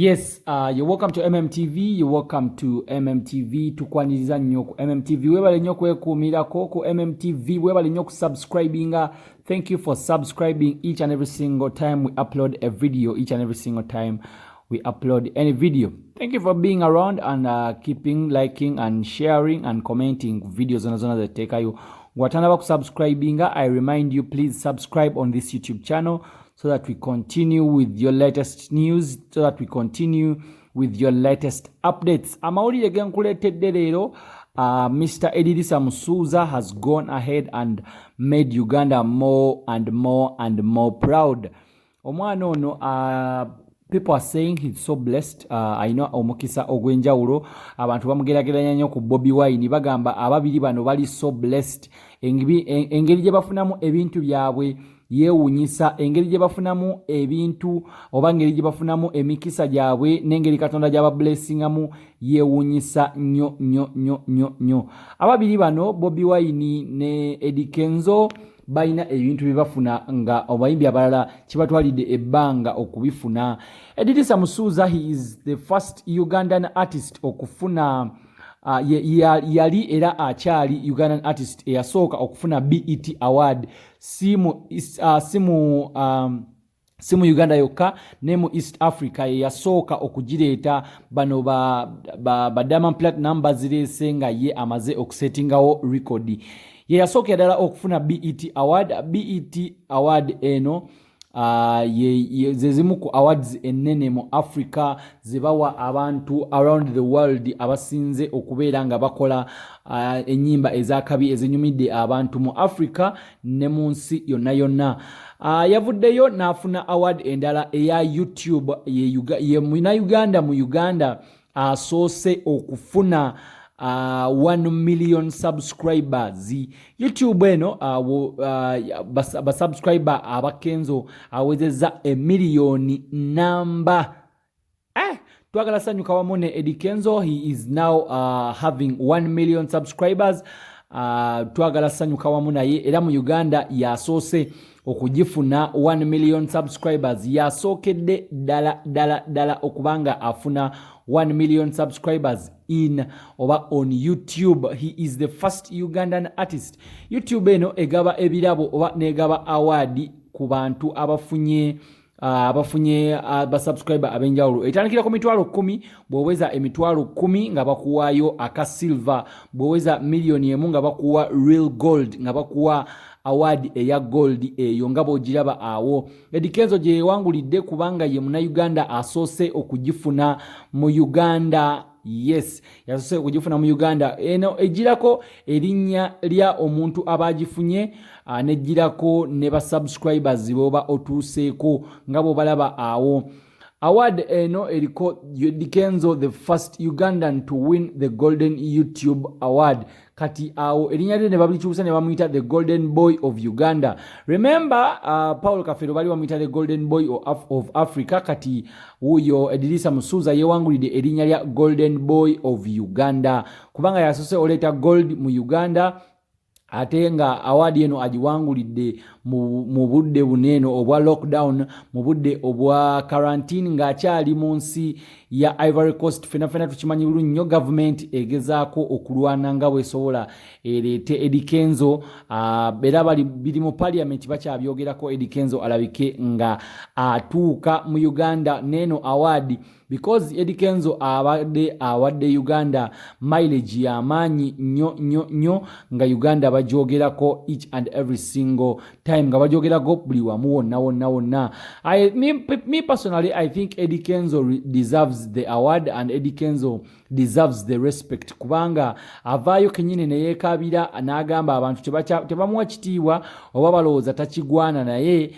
Yes, you're welcome to MMTV. You're welcome to MMTV. Tukwaniriza nnyo ku MMTV. Webale nnyo kwekuumirako ku MMTV. Webale nnyo ku subscribinga. Thank you for subscribing each and every single time we upload a video. Each and every single time we upload any video. Thank you for being around and keeping liking and sharing and commenting videos on zona that take you. Watanaba ku subscribinga. I remind you, please subscribe on this YouTube channel, so that we continue with your latest news, so that we continue with your latest updates. Amawulire again kuletedde leero, Mr. Eddy Kenzo has gone ahead and made Uganda more and more and more proud. Omwana ono, people are saying he's so blessed. I know omukisa ogwenjawulo abantu bamugerageranya nnyo ku Bobi Wine bagamba ababiri bano bali so blessed. Engeri gye bafunamu ebintu byabwe yeewunyisa, engeri gye bafunamu ebintu oba engeri gye bafunamu emikisa gyabwe n'engeri Katonda gy'aba blessingamu yeewunyisa nnyo. Ababiri bano Bobi Wine ne Eddy Kenzo bayina ebintu bibafuna nga abayimbi abalala kibatwalidde ebbanga okubifuna. Eddy Kenzo, he is the first Ugandan artist okufuna yali era akyali Ugandan artist eyasooka okufuna BET award simu Uganda yokka ne mu East Africa yasooka okugireeta bano ba Diamond Platinum bazireese nga ye amaze okusetingawo record. Ye yasooka ddala okufuna BET award eno zezimu ku awards ennene mu Africa zibawa abantu around the world abasinze okubeera nga bakola ennyimba ezakabi ezinyumidde abantu mu Africa ne mu nsi yonna. Yavuddeyo n'afuna award endala eya YouTube ye Uganda mu Uganda asoose okufuna 1 million subscribers. YouTube eno ba subscriber abakenzo awezeza a million number. Twagala sanyuka wamu ne Eddy Kenzo. He is now having 1 million subscribers. Twagala sanyuka wamu naye era mu Uganda yasoose okugifuna 1 million subscribers. Yasookedde dala okubanga afuna 1 million subscribers in oba on YouTube. He is the first Ugandan artist. YouTube eno egaba ebirabo oba negaba award ku bantu abafunye subscriber abenjawulo. Etandikira ku mitwalo 10, bwoweza emitwalo 10 nga bakuwayo aka silver, bwoweza million emu nga bakuwa real gold, nga bakuwa award eya gold eyo nga bw'ogiraba awo. Eddy Kenzo gye wangulidde kubanga ye muna Uganda asoose okugifuna mu Uganda. Yes, yasoose okugifuna mu Uganda. Eno ejirako erinnya lya omuntu abagifunye, nejirako ne ba subscribers boba otuuseeko nga bw'obalaba awo. Award eno eriko Eddy Kenzo, the first Ugandan to win the Golden YouTube Award. Kati awo erinnya lye ne babikyusa ne bamuyita the Golden Boy of Uganda. Remember, Paul Kafero bali bamuyita the Golden Boy of Africa. Kati uyo Eddy Kenzo yewangulidde erinnya lya Golden Boy of Uganda kubanga yasoose oleta gold mu Uganda. Ate nga award eno agiwangulidde mu budde buneno obwa lockdown, mu budde obwa quarantine nga akyali mu nsi ya Ivory Coast. Fena tukimanyi bulungi nnyo government egezaako okulwana nga bwesobola ereete Eddy Kenzo. Era biri mu parliament bakyabyogerako Eddy Kenzo alabike nga atuuka mu Uganda neno award, because Eddy Kenzo awadde Uganda mileage y'amaanyi nnyo nga Uganda bajyogerako each and every single time, nga bajyogerako buli wamu wonna. Me personally, I think Eddy Kenzo deserves the award and Eddy Kenzo deserves the respect kubanga avaayo kenyine ne yeekabira n'agamba abantu tebamuwa kitiibwa oba balowooza takigwana naye.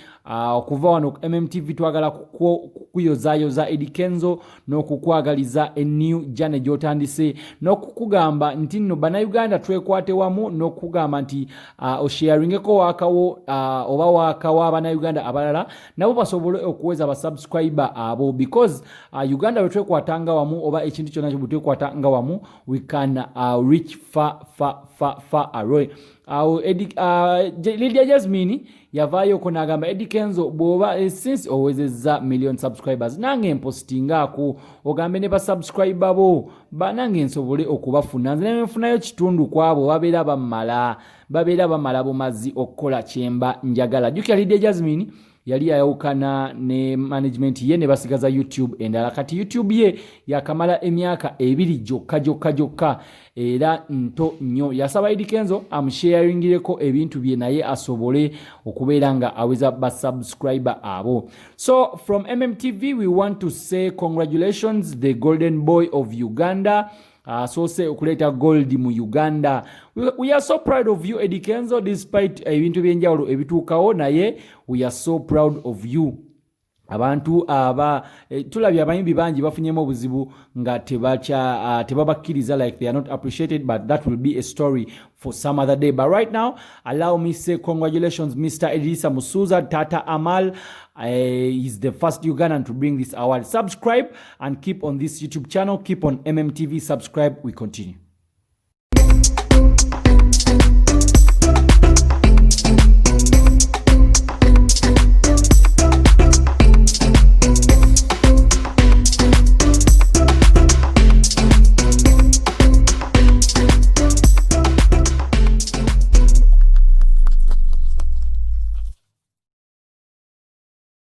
Okuva wano MMTV twagala kukuyozaayoza Eddy Kenzo n'okukwagaliza a new journey gy'otandise, n'okukugamba nti nno bannayuganda twekwate wamu, n'okugamba nti osharingeko waakawo oba waakawa abannayuganda abalala nabo basobole okuweza abasubscriber abo, because Uganda bwe twekwatanga wamu oba ekintu kyonna bwe twekwatanga wamu we can reach far away. Lydia Jasmine yavaayo konagamba Eddy Kenzo bwoba since owezezza million subscribers nange mpostingako ogambe ne basubscriber bo banange nsobole okubafuna nze nemefunayo kitundu kwabo babeera bamala bumazi okukola kyemba njagala. Jukira Lydia Jasmine yali yayawukana ne management ye ne basigaza YouTube endala kati YouTube ye yakamala emyaka 2 gyokka era nto nnyo. Yasaba Eddy Kenzo amusharingireko ebintu bye naye asobole okubeera nga aweza basubscriber abo. So from MMTV we want to say congratulations the golden boy of Uganda. So say okuleta gold mu Uganda. We are so proud of you Eddy Kenzo despite ebintu byenjawulo ebituukawo naye we are so proud of you. Abantu tulabye abayimbi bangi bafunyemu obuzibu nga tebabakiriza like they are not appreciated, but that will be a story for some other day. But right now allow me say congratulations Mr. Edisa Musuza Tata Amal. He's the first Ugandan to bring this award. Subscribe and keep on this YouTube channel, keep on MMTV, subscribe, we continue.